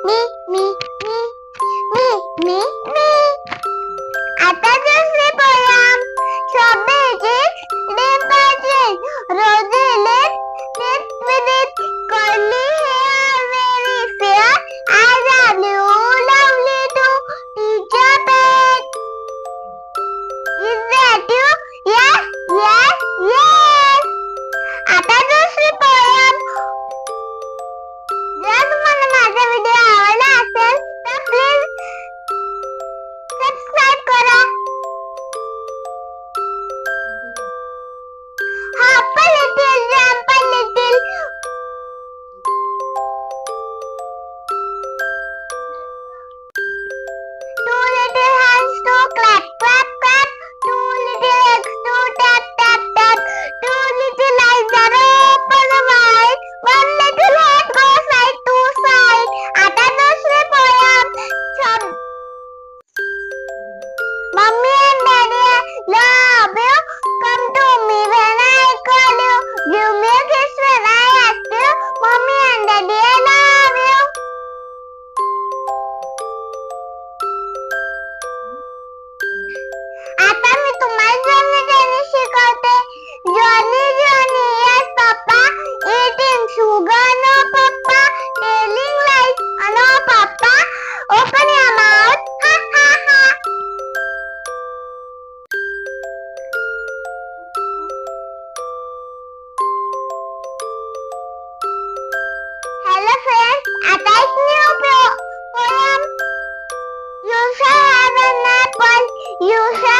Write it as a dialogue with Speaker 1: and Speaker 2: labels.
Speaker 1: me, me, me, me, me, me. आता दुसरे poem. Strawberries, lemons, roses, lit with it, curly hair, very fair. I love you, lovely too, teacher pet. Is that you? Yes, yes, yes. आता दुसरी poem. जर तुम्हाला माझा video आवडला असेल तर प्लीज सबस्क्राइब करा. Hop a little, jump a little. Two little hands to clap, clap, clap. Two little legs to tap, tap, tap. Two little eyes are open wide. One little head goes side to side. आता दुसरे poem. Mommy and Daddy love you. Come to me when I call you. Give me a kiss when I ask you. Mommy and Daddy I love you. आता मी तुम्हाला Johnny Johnny शिकवते. Johnny Johnny yes papa. Eating sugar no papa. Telling lies no papa. Open your mouth. Ha ha ha. Hello friends, आता एक new poem. You shall have an apple. You shall